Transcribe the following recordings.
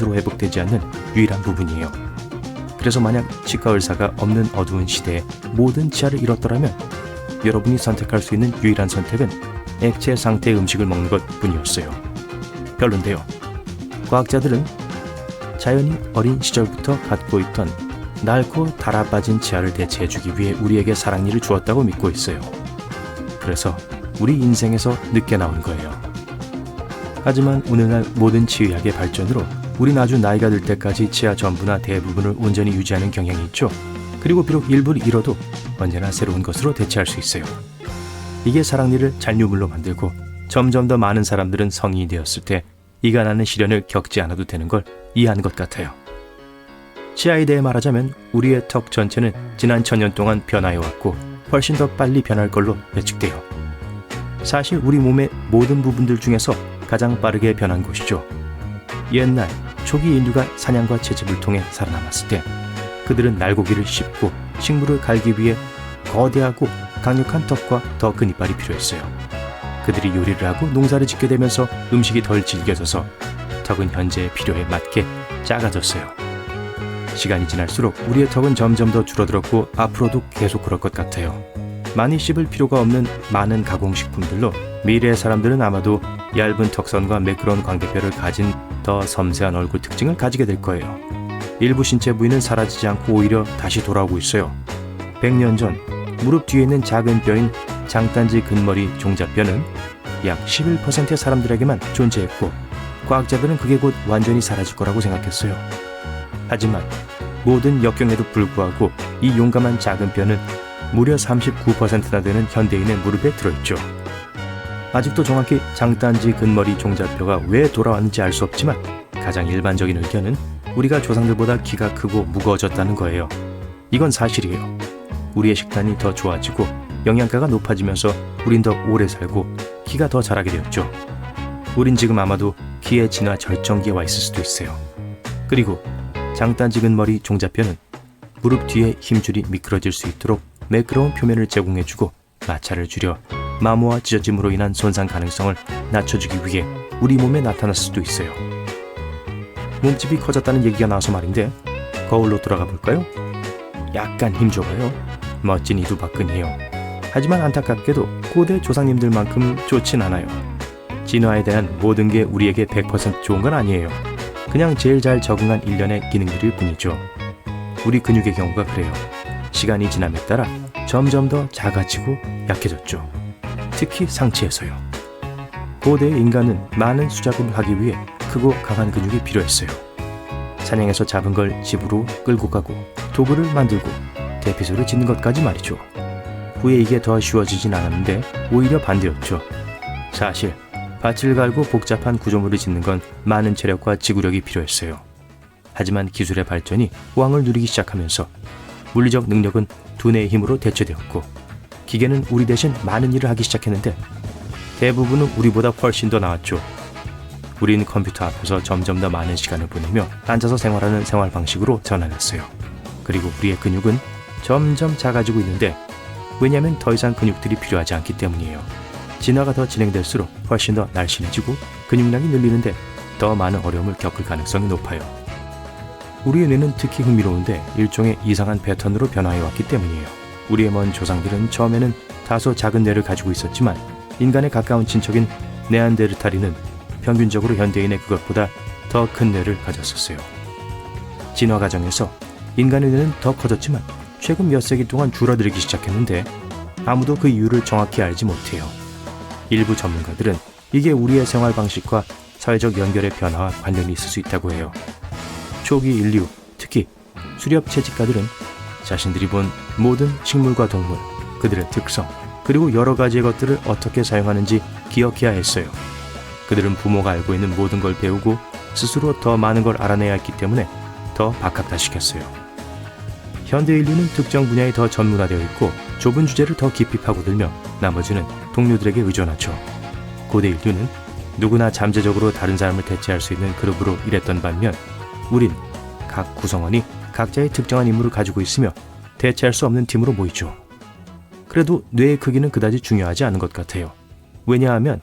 스스로 회복되지 않는 유일한 부분이에요. 그래서 만약 치과 의사가 없는 어두운 시대에 모든 치아를 잃었더라면 여러분이 선택할 수 있는 유일한 선택은 액체 상태의 음식을 먹는 것 뿐이었어요. 별론데요. 과학자들은 자연이 어린 시절부터 갖고 있던 낡고 달아빠진 치아를 대체해주기 위해 우리에게 사랑니를 주었다고 믿고 있어요. 그래서 우리 인생에서 늦게 나온 거예요. 하지만 오늘날 모든 치의학의 발전으로 우린 아주 나이가 들 때까지 치아 전부나 대부분을 온전히 유지하는 경향이 있죠. 그리고 비록 일부를 잃어도 언제나 새로운 것으로 대체할 수 있어요. 이게 사랑니를 잔류물로 만들고 점점 더 많은 사람들은 성인이 되었을 때 이가 나는 시련을 겪지 않아도 되는 걸 이해한 것 같아요. 치아에 대해 말하자면 우리의 턱 전체는 지난 1000년 동안 변화해왔고 훨씬 더 빨리 변할 걸로 예측돼요. 사실 우리 몸의 모든 부분들 중에서 가장 빠르게 변한 곳이죠. 옛날 초기 인류가 사냥과 채집을 통해 살아남았을 때 그들은 날고기를 씹고 식물을 갈기 위해 거대하고 강력한 턱과 더 큰 이빨이 필요했어요. 그들이 요리를 하고 농사를 짓게 되면서 음식이 덜 질겨져서 턱은 현재의 필요에 맞게 작아졌어요. 시간이 지날수록 우리의 턱은 점점 더 줄어들었고 앞으로도 계속 그럴 것 같아요. 많이 씹을 필요가 없는 많은 가공식품들로 미래의 사람들은 아마도 얇은 턱선과 매끄러운 광대뼈를 가진 더 섬세한 얼굴 특징을 가지게 될 거예요. 일부 신체 부위는 사라지지 않고 오히려 다시 돌아오고 있어요. 100년 전 무릎 뒤에 있는 작은 뼈인 장단지 근머리 종잡뼈는 약 11%의 사람들에게만 존재했고 과학자들은 그게 곧 완전히 사라질 거라고 생각했어요. 하지만 모든 역경에도 불구하고 이 용감한 작은 뼈는 무려 39%나 되는 현대인의 무릎에 들어있죠. 아직도 정확히 장단지 근머리 종잡뼈가 왜 돌아왔는지 알 수 없지만 가장 일반적인 의견은 우리가 조상들보다 키가 크고 무거워졌다는 거예요. 이건 사실이에요. 우리의 식단이 더 좋아지고 영양가가 높아지면서 우린 더 오래 살고 키가 더 자라게 되었죠. 우린 지금 아마도 키의 진화 절정기에 와 있을 수도 있어요. 그리고 장단지 근머리 종잡뼈는 무릎 뒤에 힘줄이 미끄러질 수 있도록 매끄러운 표면을 제공해주고 마찰을 줄여 마모와 찢어짐으로 인한 손상 가능성을 낮춰주기 위해 우리 몸에 나타날 수도 있어요. 몸집이 커졌다는 얘기가 나와서 말인데 거울로 돌아가 볼까요? 약간 힘줘봐요. 멋진 이두박근이에요. 하지만 안타깝게도 고대 조상님들만큼 좋진 않아요. 진화에 대한 모든 게 우리에게 100% 좋은 건 아니에요. 그냥 제일 잘 적응한 일련의 기능들일 뿐이죠. 우리 근육의 경우가 그래요. 시간이 지남에 따라 점점 더 작아지고 약해졌죠. 특히 상체에서요. 고대의 인간은 많은 수작업을 하기 위해 크고 강한 근육이 필요했어요. 사냥에서 잡은 걸 집으로 끌고 가고 도구를 만들고 대피소를 짓는 것까지 말이죠. 후에 이게 더 쉬워지진 않았는데 오히려 반대였죠. 사실 밭을 갈고 복잡한 구조물을 짓는 건 많은 체력과 지구력이 필요했어요. 하지만 기술의 발전이 호황을 누리기 시작하면서 물리적 능력은 두뇌의 힘으로 대체되었고 기계는 우리 대신 많은 일을 하기 시작했는데 대부분은 우리보다 훨씬 더 나았죠. 우린 컴퓨터 앞에서 점점 더 많은 시간을 보내며 앉아서 생활하는 생활 방식으로 전환했어요. 그리고 우리의 근육은 점점 작아지고 있는데 왜냐하면 더 이상 근육들이 필요하지 않기 때문이에요. 진화가 더 진행될수록 훨씬 더 날씬해지고 근육량이 늘리는데 더 많은 어려움을 겪을 가능성이 높아요. 우리의 뇌는 특히 흥미로운데 일종의 이상한 패턴으로 변화해왔기 때문이에요. 우리의 먼 조상들은 처음에는 다소 작은 뇌를 가지고 있었지만 인간에 가까운 친척인 네안데르탈인은 평균적으로 현대인의 그것보다 더 큰 뇌를 가졌었어요. 진화 과정에서 인간의 뇌는 더 커졌지만 최근 몇 세기 동안 줄어들기 시작했는데 아무도 그 이유를 정확히 알지 못해요. 일부 전문가들은 이게 우리의 생활 방식과 사회적 연결의 변화와 관련이 있을 수 있다고 해요. 초기 인류, 특히 수렵 채집가들은 자신들이 본 모든 식물과 동물, 그들의 특성, 그리고 여러 가지의 것들을 어떻게 사용하는지 기억해야 했어요. 그들은 부모가 알고 있는 모든 걸 배우고 스스로 더 많은 걸 알아내야 했기 때문에 더 박학다식했어요. 현대 인류는 특정 분야에 더 전문화되어 있고 좁은 주제를 더 깊이 파고들며 나머지는 동료들에게 의존하죠. 고대 인류는 누구나 잠재적으로 다른 사람을 대체할 수 있는 그룹으로 일했던 반면 우린 각 구성원이 각자의 특정한 임무를 가지고 있으며 대체할 수 없는 팀으로 모이죠. 그래도 뇌의 크기는 그다지 중요하지 않은 것 같아요. 왜냐하면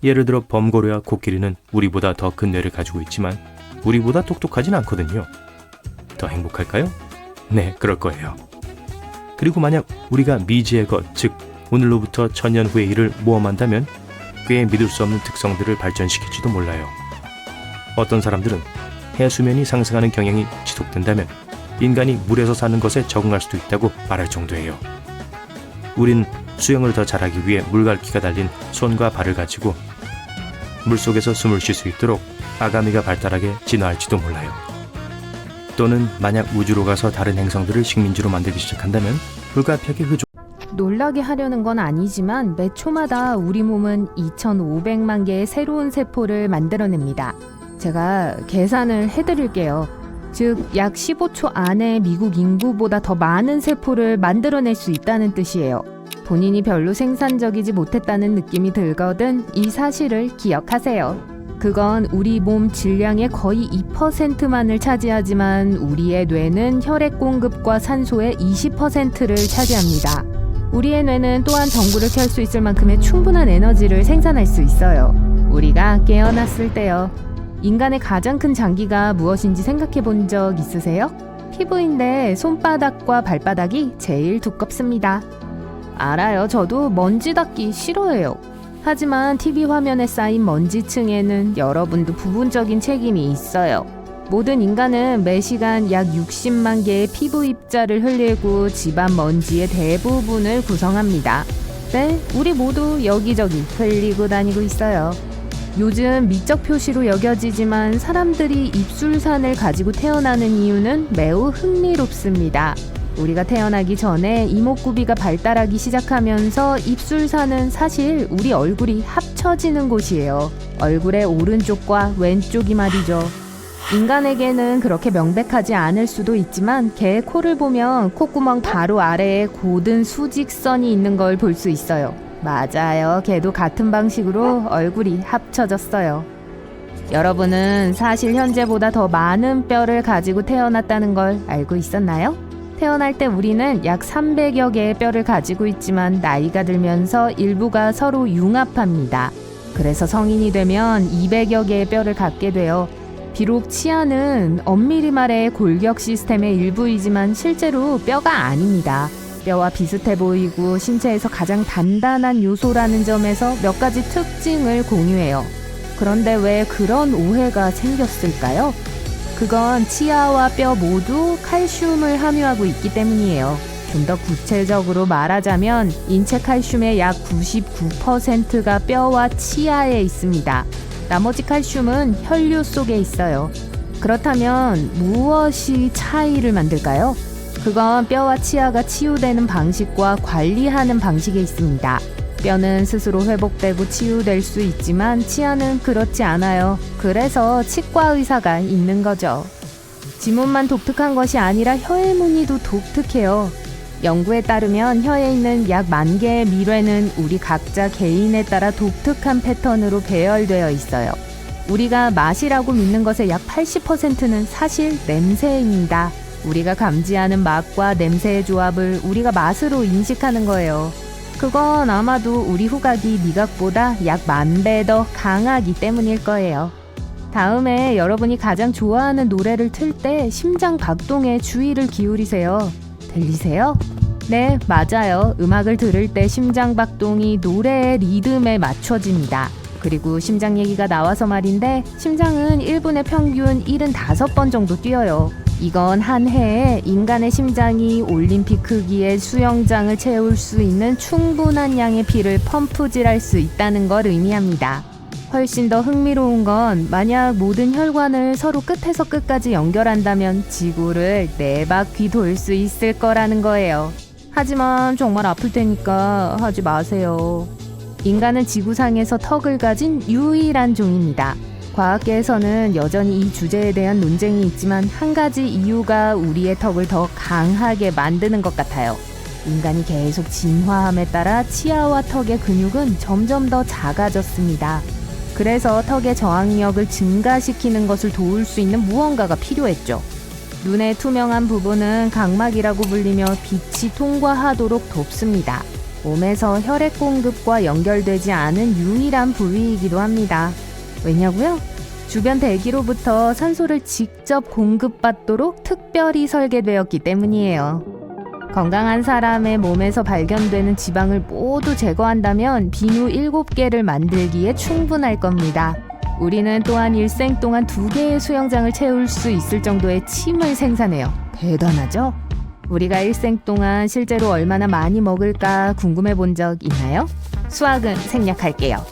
예를 들어 범고래와 코끼리는 우리보다 더 큰 뇌를 가지고 있지만 우리보다 똑똑하진 않거든요. 더 행복할까요? 네, 그럴 거예요. 그리고 만약 우리가 미지의 것, 즉 오늘로부터 1000년 후의 일을 모험한다면 꽤 믿을 수 없는 특성들을 발전시킬지도 몰라요. 어떤 사람들은 해수면이 상승하는 경향이 지속된다면 인간이 물에서 사는 것에 적응할 수도 있다고 말할 정도예요. 우린 수영을 더 잘하기 위해 물갈퀴가 달린 손과 발을 가지고 물속에서 숨을 쉴 수 있도록 아가미가 발달하게 진화할지도 몰라요. 또는 만약 우주로 가서 다른 행성들을 식민지로 만들기 시작한다면 불가피하게 그 놀라게 하려는 건 아니지만 매 초마다 우리 몸은 2,500만 개의 새로운 세포를 만들어냅니다. 제가 계산을 해드릴게요. 즉, 약 15초 안에 미국 인구보다 더 많은 세포를 만들어낼 수 있다는 뜻이에요. 본인이 별로 생산적이지 못했다는 느낌이 들거든 이 사실을 기억하세요. 그건 우리 몸 질량의 거의 2%만을 차지하지만 우리의 뇌는 혈액 공급과 산소의 20%를 차지합니다. 우리의 뇌는 또한 전구를 켤 수 있을 만큼의 충분한 에너지를 생산할 수 있어요. 우리가 깨어났을 때요. 인간의 가장 큰 장기가 무엇인지 생각해 본 적 있으세요? 피부인데 손바닥과 발바닥이 제일 두껍습니다. 알아요. 저도 먼지 닦기 싫어해요. 하지만 TV 화면에 쌓인 먼지층에는 여러분도 부분적인 책임이 있어요. 모든 인간은 매시간 약 60만 개의 피부 입자를 흘리고 집안 먼지의 대부분을 구성합니다. 네, 우리 모두 여기저기 흘리고 다니고 있어요. 요즘 미적 표시로 여겨지지만 사람들이 입술산을 가지고 태어나는 이유는 매우 흥미롭습니다. 우리가 태어나기 전에 이목구비가 발달하기 시작하면서 입술산은 사실 우리 얼굴이 합쳐지는 곳이에요. 얼굴의 오른쪽과 왼쪽이 말이죠. 인간에게는 그렇게 명백하지 않을 수도 있지만 개의 코를 보면 콧구멍 바로 아래에 곧은 수직선이 있는 걸 볼 수 있어요. 맞아요. 개도 같은 방식으로 얼굴이 합쳐졌어요. 여러분은 사실 현재보다 더 많은 뼈를 가지고 태어났다는 걸 알고 있었나요? 태어날 때 우리는 약 300여 개의 뼈를 가지고 있지만 나이가 들면서 일부가 서로 융합합니다. 그래서 성인이 되면 200여 개의 뼈를 갖게 돼요. 비록 치아는 엄밀히 말해 골격 시스템의 일부이지만 실제로 뼈가 아닙니다. 뼈와 비슷해 보이고 신체에서 가장 단단한 요소라는 점에서 몇 가지 특징을 공유해요. 그런데 왜 그런 오해가 생겼을까요? 그건 치아와 뼈 모두 칼슘을 함유하고 있기 때문이에요. 좀 더 구체적으로 말하자면 인체 칼슘의 약 99%가 뼈와 치아에 있습니다. 나머지 칼슘은 혈류 속에 있어요. 그렇다면 무엇이 차이를 만들까요? 그건 뼈와 치아가 치유되는 방식과 관리하는 방식에 있습니다. 뼈는 스스로 회복되고 치유될 수 있지만 치아는 그렇지 않아요. 그래서 치과 의사가 있는 거죠. 지문만 독특한 것이 아니라 혀의 무늬도 독특해요. 연구에 따르면 혀에 있는 약 10,000개의 미뢰는 우리 각자 개인에 따라 독특한 패턴으로 배열되어 있어요. 우리가 맛이라고 믿는 것의 약 80%는 사실 냄새입니다. 우리가 감지하는 맛과 냄새의 조합을 우리가 맛으로 인식하는 거예요. 그건 아마도 우리 후각이 미각보다 약 10,000배 더 강하기 때문일 거예요. 다음에 여러분이 가장 좋아하는 노래를 틀 때 심장 박동에 주의를 기울이세요. 들리세요? 네, 맞아요. 음악을 들을 때 심장 박동이 노래의 리듬에 맞춰집니다. 그리고 심장 얘기가 나와서 말인데 심장은 1분에 평균 75번 정도 뛰어요. 이건 한 해에 인간의 심장이 올림픽 크기의 수영장을 채울 수 있는 충분한 양의 피를 펌프질할 수 있다는 걸 의미합니다. 훨씬 더 흥미로운 건 만약 모든 혈관을 서로 끝에서 끝까지 연결한다면 지구를 4바퀴 돌 수 있을 거라는 거예요. 하지만 정말 아플 테니까 하지 마세요. 인간은 지구상에서 턱을 가진 유일한 종입니다. 과학계에서는 여전히 이 주제에 대한 논쟁이 있지만 한 가지 이유가 우리의 턱을 더 강하게 만드는 것 같아요. 인간이 계속 진화함에 따라 치아와 턱의 근육은 점점 더 작아졌습니다. 그래서 턱의 저항력을 증가시키는 것을 도울 수 있는 무언가가 필요했죠. 눈의 투명한 부분은 각막이라고 불리며 빛이 통과하도록 돕습니다. 몸에서 혈액 공급과 연결되지 않은 유일한 부위이기도 합니다. 왜냐고요? 주변 대기로부터 산소를 직접 공급받도록 특별히 설계되었기 때문이에요. 건강한 사람의 몸에서 발견되는 지방을 모두 제거한다면 비누 7개를 만들기에 충분할 겁니다. 우리는 또한 일생 동안 2개의 수영장을 채울 수 있을 정도의 침을 생산해요. 대단하죠? 우리가 일생 동안 실제로 얼마나 많이 먹을까 궁금해 본 적 있나요? 수학은 생략할게요.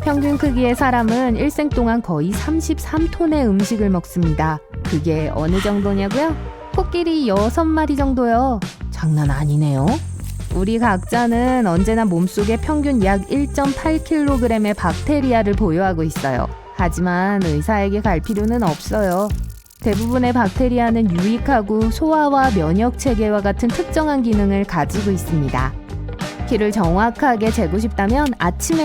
평균 크기의 사람은 일생 동안 거의 33톤의 음식을 먹습니다. 그게 어느 정도냐고요? 코끼리 6마리 정도요. 장난 아니네요. 우리 각자는 언제나 몸속에 평균 약 1.8kg의 박테리아를 보유하고 있어요. 하지만 의사에게 갈 필요는 없어요. 대부분의 박테리아는 유익하고 소화와 면역 체계와 같은 특정한 기능을 가지고 있습니다. 키를 정확하게 재고 싶다면 아침에